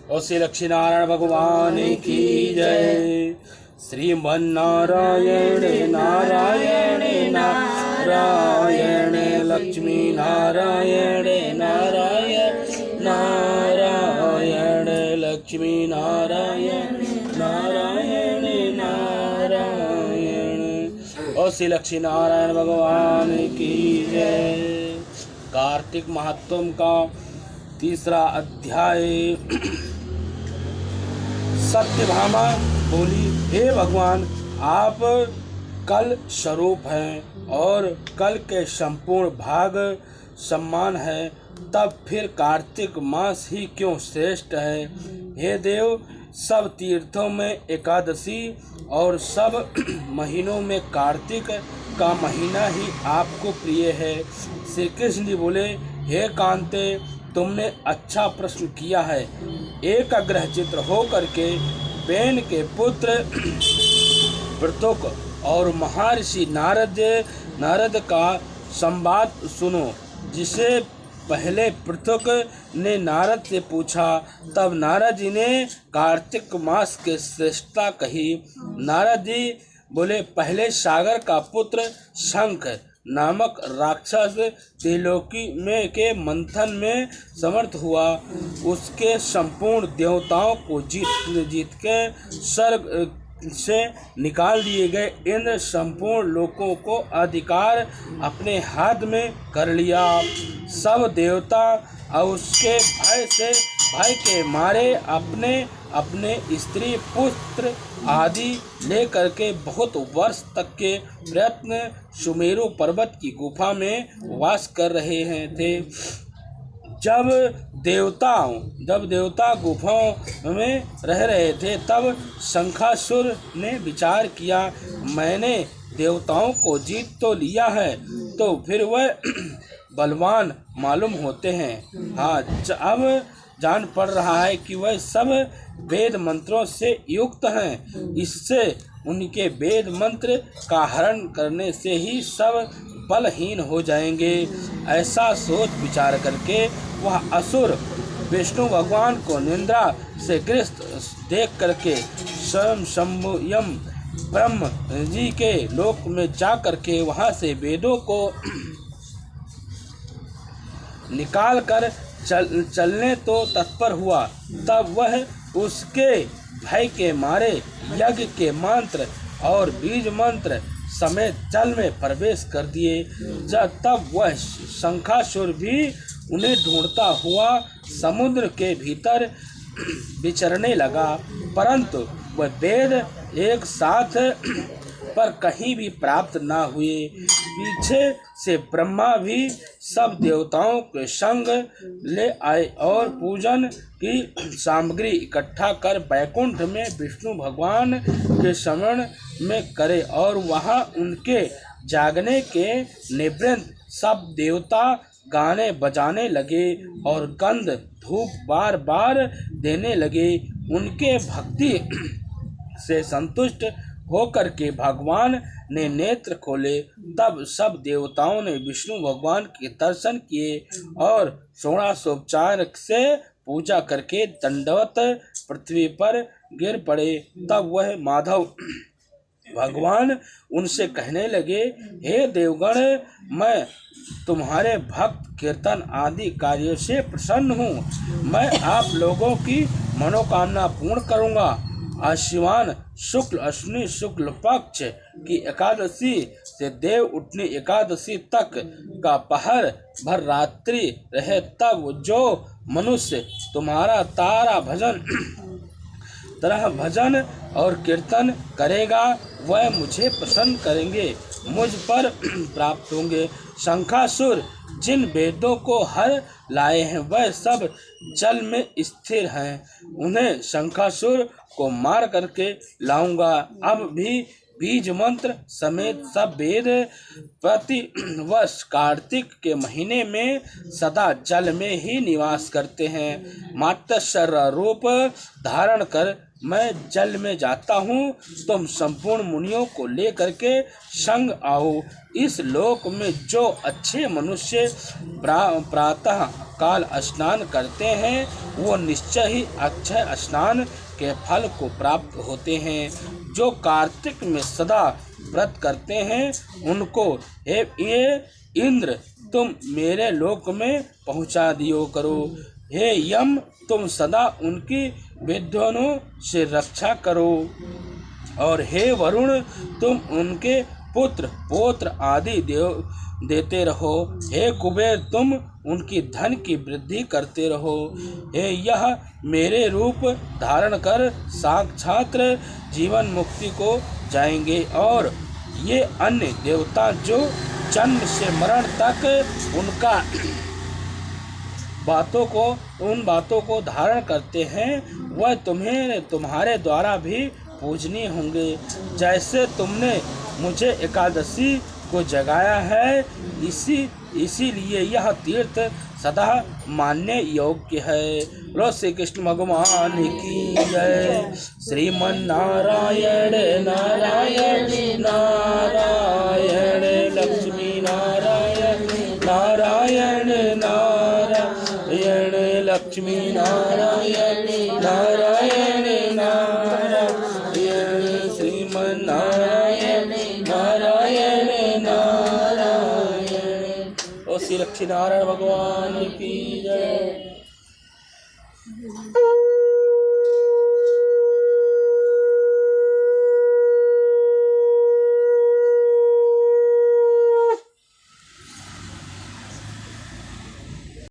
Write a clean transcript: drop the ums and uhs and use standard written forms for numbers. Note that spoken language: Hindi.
और श्री लक्ष्मी नारायण भगवान की जय। श्रीमन्नारायण नारायण नारायण लक्ष्मी नारायण नारायण नारायण लक्ष्मी नारायण नारायण नारायण। और श्री लक्ष्मी नारायण भगवान की जय। कार्तिक महात्म का तीसरा अध्याय। सत्यभामा बोली, हे भगवान, आप कल स्वरूप हैं और कल के संपूर्ण भाग सम्मान है, तब फिर कार्तिक मास ही क्यों श्रेष्ठ है। हे देव, सब तीर्थों में एकादशी और सब महीनों में कार्तिक का महीना ही आपको प्रिय है। श्री कृष्ण जी बोले, हे कांते, तुमने अच्छा प्रश्न किया है। एक अग्रह चित्र हो करके बेन के पुत्र पृथुक और महर्षि नारद का संवाद सुनो। जिसे पहले पृथुक ने नारद से पूछा, तब नारद जी ने कार्तिक मास के श्रेष्ठता कही। नारद जी बोले, पहले सागर का पुत्र शंख नामक राक्षस त्रिलोकी में के मंथन में समर्थ हुआ। उसके संपूर्ण देवताओं को जीत के स्वर्ग से निकाल दिए गए। इंद्र संपूर्ण लोकों को अधिकार अपने हाथ में कर लिया। सब देवता उसके भय के मारे अपने अपने स्त्री पुत्र आदि ले करके बहुत वर्ष तक के प्रयत्न सुमेरु पर्वत की गुफा में वास कर रहे थे। जब देवता गुफाओं में रह रहे थे, तब शंखासुर ने विचार किया, मैंने देवताओं को जीत तो लिया है, तो फिर वह बलवान मालूम होते हैं। हाँ, अब जान पड़ रहा है कि वह सब वेद मंत्रों से युक्त हैं। इससे उनके वेद मंत्र का हरण करने से ही सब बलहीन हो जाएंगे। ऐसा सोच विचार करके वह असुर विष्णु भगवान को निंद्रा से ग्रस्त देख करके स्वयं शंभुयम ब्रह्म जी के लोक में जा करके वहां से वेदों को निकाल कर चलने तो तत्पर हुआ। तब वह उसके भय के मारे यज्ञ के मंत्र और बीज मंत्र समेत जल में प्रवेश कर दिए। तब वह शंखासुर भी उन्हें ढूंढता हुआ समुद्र के भीतर विचरने लगा, परंतु वह वेद एक साथ पर कहीं भी प्राप्त न हुए। पीछे से ब्रह्मा भी सब देवताओं के संग ले आए और पूजन की सामग्री इकट्ठा कर बैकुंठ में विष्णु भगवान के स्मरण में करे, और वहां उनके जागने के निवृत्त सब देवता गाने बजाने लगे और गंध धूप बार बार देने लगे। उनके भक्ति से संतुष्ट होकर के भगवान ने नेत्र खोले। तब सब देवताओं ने विष्णु भगवान के दर्शन किए और षोडशोपचार से पूजा करके दंडवत पृथ्वी पर गिर पड़े। तब वह माधव भगवान उनसे कहने लगे, हे देवगण, मैं तुम्हारे भक्त कीर्तन आदि कार्यों से प्रसन्न हूँ। मैं आप लोगों की मनोकामना पूर्ण करूँगा। आश्विन शुक्ल अश्विनी शुक्ल पक्ष की एकादशी से देव उठनी एकादशी तक का पहर भर रात्रि रहे, तब जो मनुष्य तुम्हारा तरह भजन और कीर्तन करेगा, वह मुझे प्रसन्न करेंगे, मुझ पर प्राप्त होंगे। शंखासुर जिन वेदों को हर लाए हैं, वह सब जल में स्थिर हैं। उन्हें शंखासुर को मार करके लाऊंगा। अब भी बीज मंत्र समेत सब वेद प्रतिवर्ष कार्तिक के महीने में सदा जल में ही निवास करते हैं। मातस्सर रूप धारण कर मैं जल में जाता हूँ, तुम संपूर्ण मुनियों को लेकर के संग आओ। इस लोक में जो अच्छे मनुष्य प्रातः प्रातःकाल स्नान करते हैं वो निश्चय ही अक्षय स्नान के फल को प्राप्त होते हैं। जो कार्तिक में सदा व्रत करते हैं उनको ये इंद्र तुम मेरे लोक में पहुंचा दियो करो। हे यम तुम सदा उनकी विद्वानों से रक्षा करो। और हे वरुण तुम उनके पुत्र पौत्र आदि देते रहो। हे कुबेर तुम उनकी धन की वृद्धि करते रहो। हे यह मेरे रूप धारण कर साक्षात जीवन मुक्ति को जाएंगे। और ये अन्य देवता जो जन्म से मरण तक उन बातों को धारण करते हैं वह तुम्हारे द्वारा भी पूजनीय होंगे। जैसे तुमने मुझे एकादशी को जगाया है इसीलिए यह तीर्थ सदा मानने योग्य है। बोलो श्री कृष्ण भगवान की जय। श्रीमन नारायण नारायण नारायण लक्ष्मी नारायण नारायण नारायण लक्ष्मी नारायण नारायण नारायण श्रीमन नारायण नारायण नारायण। ओ श्री लक्ष्मी नारायण भगवान की जय।